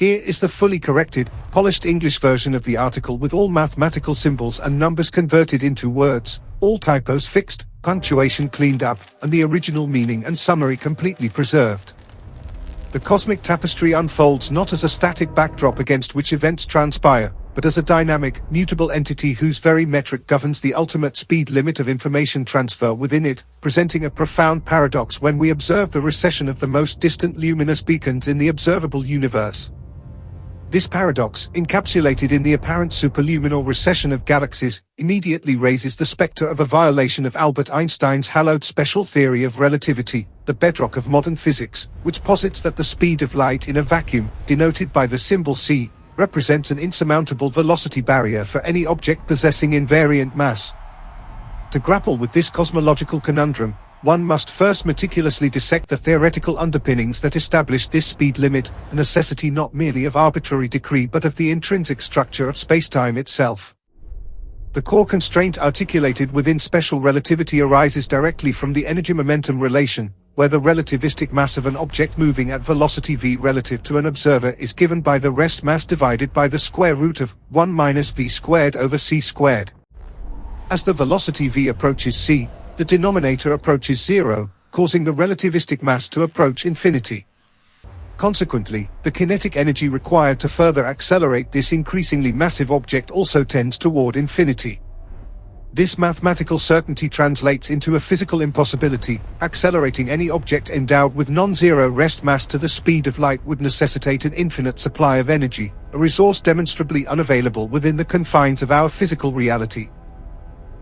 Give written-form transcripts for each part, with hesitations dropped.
Here is the fully corrected, polished English version of the article with all mathematical symbols and numbers converted into words, all typos fixed, punctuation cleaned up, and the original meaning and summary completely preserved. The cosmic tapestry unfolds not as a static backdrop against which events transpire, but as a dynamic, mutable entity whose very metric governs the ultimate speed limit of information transfer within it, presenting a profound paradox when we observe the recession of the most distant luminous beacons in the observable universe. This paradox, encapsulated in the apparent superluminal recession of galaxies, immediately raises the specter of a violation of Albert Einstein's hallowed special theory of relativity, the bedrock of modern physics, which posits that the speed of light in a vacuum, denoted by the symbol c, represents an insurmountable velocity barrier for any object possessing invariant mass. To grapple with this cosmological conundrum, one must first meticulously dissect the theoretical underpinnings that establish this speed limit, a necessity not merely of arbitrary decree but of the intrinsic structure of spacetime itself. The core constraint articulated within special relativity arises directly from the energy-momentum relation, where the relativistic mass of an object moving at velocity v relative to an observer is given by the rest mass divided by the square root of 1 minus v squared over c squared. As the velocity v approaches c, the denominator approaches zero, causing the relativistic mass to approach infinity. Consequently, the kinetic energy required to further accelerate this increasingly massive object also tends toward infinity. This mathematical certainty translates into a physical impossibility. Accelerating any object endowed with non-zero rest mass to the speed of light would necessitate an infinite supply of energy, a resource demonstrably unavailable within the confines of our physical reality.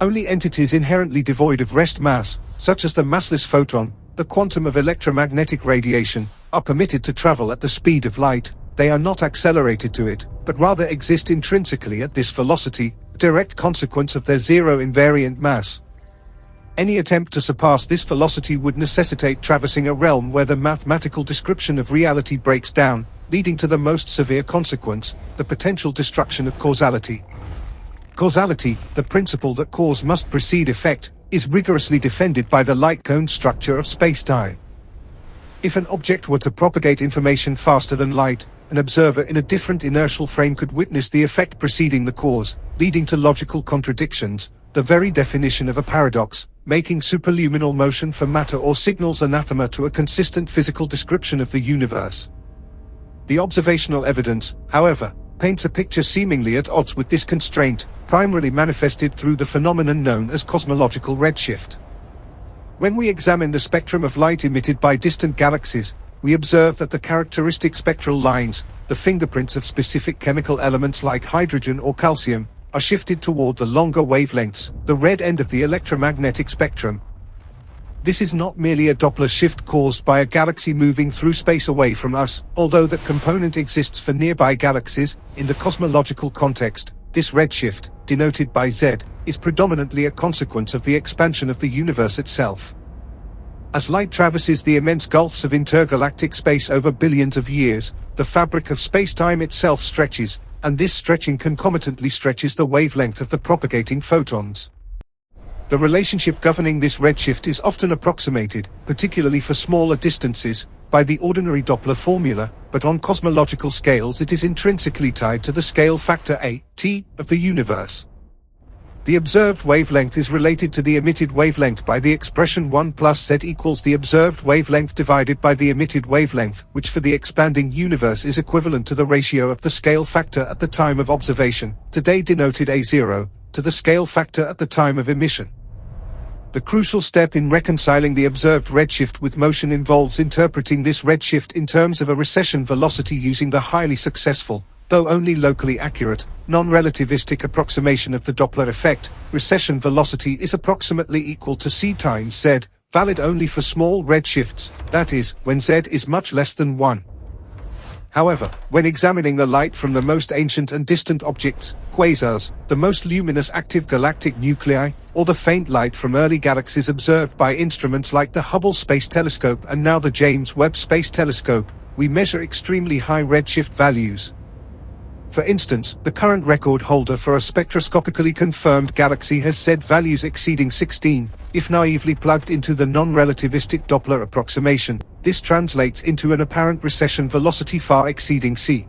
Only entities inherently devoid of rest mass, such as the massless photon, the quantum of electromagnetic radiation, are permitted to travel at the speed of light. They are not accelerated to it, but rather exist intrinsically at this velocity, a direct consequence of their zero invariant mass. Any attempt to surpass this velocity would necessitate traversing a realm where the mathematical description of reality breaks down, leading to the most severe consequence, the potential destruction of causality. Causality, the principle that cause must precede effect, is rigorously defended by the light-cone structure of spacetime. If an object were to propagate information faster than light, an observer in a different inertial frame could witness the effect preceding the cause, leading to logical contradictions, the very definition of a paradox, making superluminal motion for matter or signals anathema to a consistent physical description of the universe. The observational evidence, however, paints a picture seemingly at odds with this constraint, primarily manifested through the phenomenon known as cosmological redshift. When we examine the spectrum of light emitted by distant galaxies, we observe that the characteristic spectral lines, the fingerprints of specific chemical elements like hydrogen or calcium, are shifted toward the longer wavelengths, the red end of the electromagnetic spectrum. This is not merely a Doppler shift caused by a galaxy moving through space away from us, although that component exists for nearby galaxies. In the cosmological context, this redshift, denoted by Z, is predominantly a consequence of the expansion of the universe itself. As light traverses the immense gulfs of intergalactic space over billions of years, the fabric of spacetime itself stretches, and this stretching concomitantly stretches the wavelength of the propagating photons. The relationship governing this redshift is often approximated, particularly for smaller distances, by the ordinary Doppler formula, but on cosmological scales it is intrinsically tied to the scale factor A(t) of the universe. The observed wavelength is related to the emitted wavelength by the expression 1 plus Z equals the observed wavelength divided by the emitted wavelength, which for the expanding universe is equivalent to the ratio of the scale factor at the time of observation, today denoted A0, to the scale factor at the time of emission. The crucial step in reconciling the observed redshift with motion involves interpreting this redshift in terms of a recession velocity using the highly successful, though only locally accurate, non-relativistic approximation of the Doppler effect. Recession velocity is approximately equal to c times z, valid only for small redshifts, that is, when z is much less than 1. However, when examining the light from the most ancient and distant objects, quasars, the most luminous active galactic nuclei, or the faint light from early galaxies observed by instruments like the Hubble Space Telescope and now the James Webb Space Telescope, we measure extremely high redshift values. For instance, the current record holder for a spectroscopically confirmed galaxy has Z values exceeding 16. If naively plugged into the non-relativistic Doppler approximation, this translates into an apparent recession velocity far exceeding c.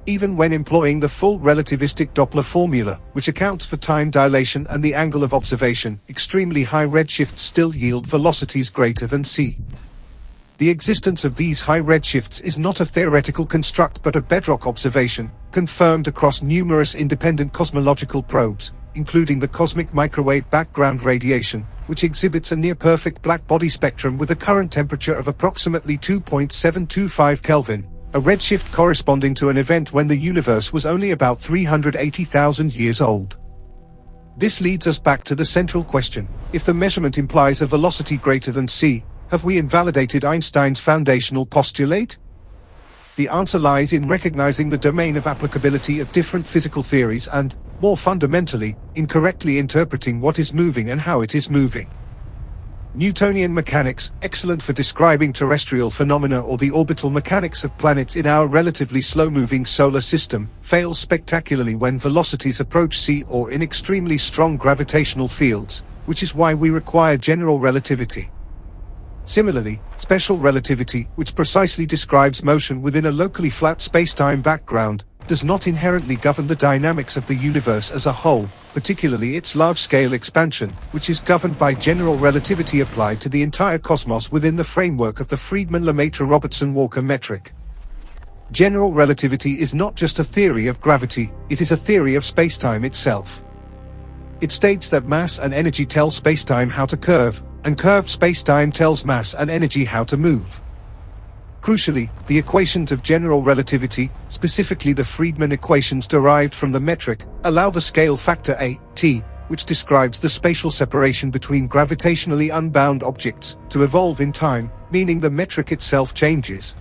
even when employing the full relativistic Doppler formula, which accounts for time dilation and the angle of observation. Extremely high redshifts still yield velocities greater than c. The existence of these high redshifts is not a theoretical construct but a bedrock observation, confirmed across numerous independent cosmological probes, including the cosmic microwave background radiation, which exhibits a near-perfect black body spectrum with a current temperature of approximately 2.725 Kelvin, a redshift corresponding to an event when the universe was only about 380,000 years old. This leads us back to the central question: if the measurement implies a velocity greater than c, have we invalidated Einstein's foundational postulate? The answer lies in recognizing the domain of applicability of different physical theories and, more fundamentally, in correctly interpreting what is moving and how it is moving. Newtonian mechanics, excellent for describing terrestrial phenomena or the orbital mechanics of planets in our relatively slow-moving solar system, fails spectacularly when velocities approach c or in extremely strong gravitational fields, which is why we require general relativity. Similarly, special relativity, which precisely describes motion within a locally flat spacetime background, does not inherently govern the dynamics of the universe as a whole, particularly its large-scale expansion, which is governed by general relativity applied to the entire cosmos within the framework of the Friedmann-Lemaitre-Robertson-Walker metric. General relativity is not just a theory of gravity, it is a theory of spacetime itself. It states that mass and energy tell spacetime how to curve, and curved spacetime tells mass and energy how to move. Crucially, the equations of general relativity, specifically the Friedmann equations derived from the metric, allow the scale factor a(t), which describes the spatial separation between gravitationally unbound objects, to evolve in time, meaning the metric itself changes.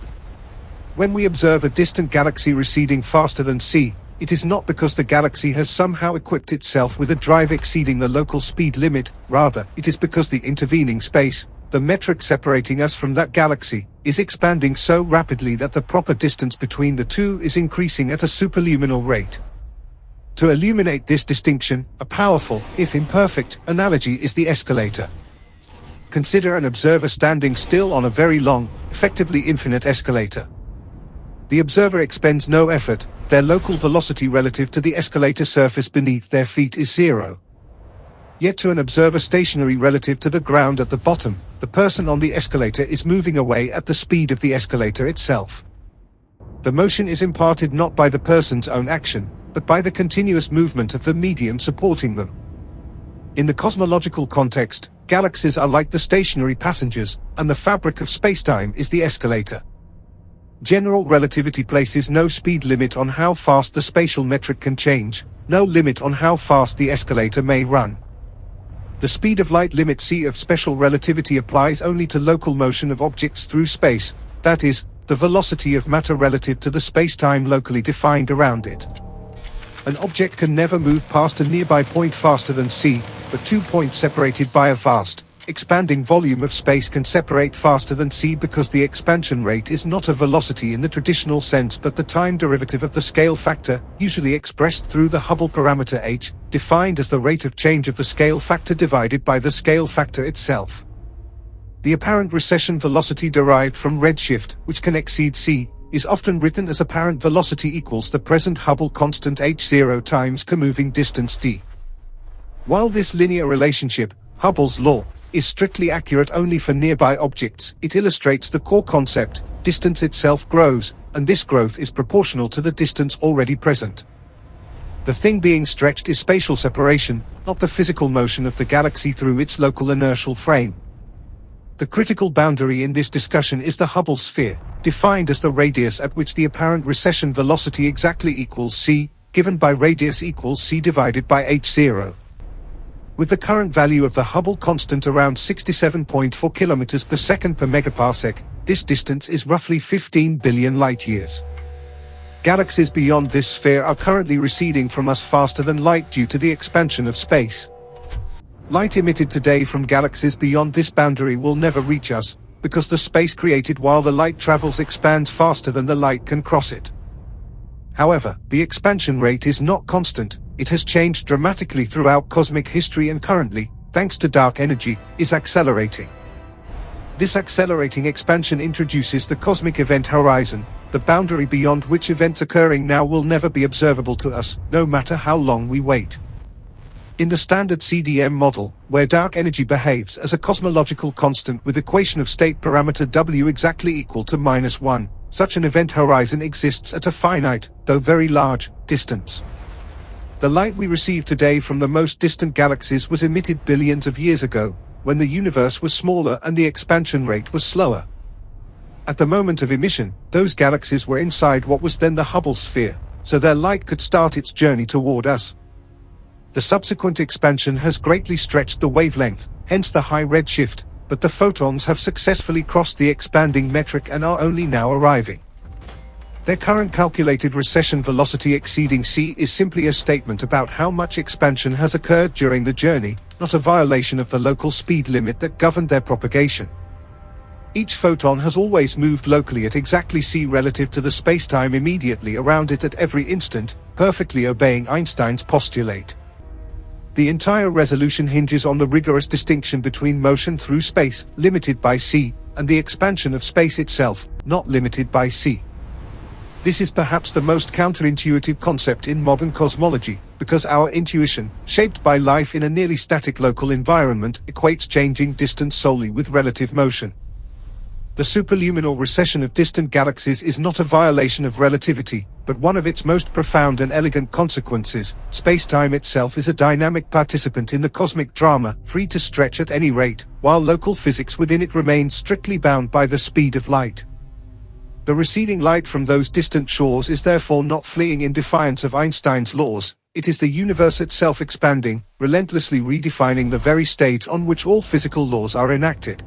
When we observe a distant galaxy receding faster than c, it is not because the galaxy has somehow equipped itself with a drive exceeding the local speed limit, rather, it is because the intervening space, the metric separating us from that galaxy, is expanding so rapidly that the proper distance between the two is increasing at a superluminal rate. To illuminate this distinction, a powerful, if imperfect, analogy is the escalator. Consider an observer standing still on a very long, effectively infinite escalator. The observer expends no effort, their local velocity relative to the escalator surface beneath their feet is zero. Yet to an observer stationary relative to the ground at the bottom, the person on the escalator is moving away at the speed of the escalator itself. The motion is imparted not by the person's own action, but by the continuous movement of the medium supporting them. In the cosmological context, galaxies are like the stationary passengers, and the fabric of spacetime is the escalator. General relativity places no speed limit on how fast the spatial metric can change, no limit on how fast the escalator may run. The speed of light limit c of special relativity applies only to local motion of objects through space, that is, the velocity of matter relative to the spacetime locally defined around it. An object can never move past a nearby point faster than c, but 2 points separated by a vast, expanding volume of space can separate faster than c because the expansion rate is not a velocity in the traditional sense but the time derivative of the scale factor, usually expressed through the Hubble parameter h, defined as the rate of change of the scale factor divided by the scale factor itself. The apparent recession velocity derived from redshift, which can exceed c, is often written as apparent velocity equals the present Hubble constant h0 times comoving distance d. While this linear relationship, Hubble's law, is strictly accurate only for nearby objects, it illustrates the core concept: distance itself grows, and this growth is proportional to the distance already present. The thing being stretched is spatial separation, not the physical motion of the galaxy through its local inertial frame. The critical boundary in this discussion is the Hubble sphere, defined as the radius at which the apparent recession velocity exactly equals c, given by radius equals c divided by h0. With the current value of the Hubble constant around 67.4 km per second per megaparsec, this distance is roughly 15 billion light-years. Galaxies beyond this sphere are currently receding from us faster than light due to the expansion of space. Light emitted today from galaxies beyond this boundary will never reach us, because the space created while the light travels expands faster than the light can cross it. However, the expansion rate is not constant. It has changed dramatically throughout cosmic history and currently, thanks to dark energy, is accelerating. This accelerating expansion introduces the cosmic event horizon, the boundary beyond which events occurring now will never be observable to us, no matter how long we wait. In the standard CDM model, where dark energy behaves as a cosmological constant with equation of state parameter W exactly equal to -1, such an event horizon exists at a finite, though very large, distance. The light we receive today from the most distant galaxies was emitted billions of years ago, when the universe was smaller and the expansion rate was slower. At the moment of emission, those galaxies were inside what was then the Hubble sphere, so their light could start its journey toward us. The subsequent expansion has greatly stretched the wavelength, hence the high redshift, but the photons have successfully crossed the expanding metric and are only now arriving. Their current calculated recession velocity exceeding c is simply a statement about how much expansion has occurred during the journey, not a violation of the local speed limit that governed their propagation. Each photon has always moved locally at exactly c relative to the spacetime immediately around it at every instant, perfectly obeying Einstein's postulate. The entire resolution hinges on the rigorous distinction between motion through space, limited by c, and the expansion of space itself, not limited by c. This is perhaps the most counterintuitive concept in modern cosmology, because our intuition, shaped by life in a nearly static local environment, equates changing distance solely with relative motion. The superluminal recession of distant galaxies is not a violation of relativity, but one of its most profound and elegant consequences. Spacetime itself is a dynamic participant in the cosmic drama, free to stretch at any rate, while local physics within it remains strictly bound by the speed of light. The receding light from those distant shores is therefore not fleeing in defiance of Einstein's laws, it is the universe itself expanding, relentlessly redefining the very stage on which all physical laws are enacted.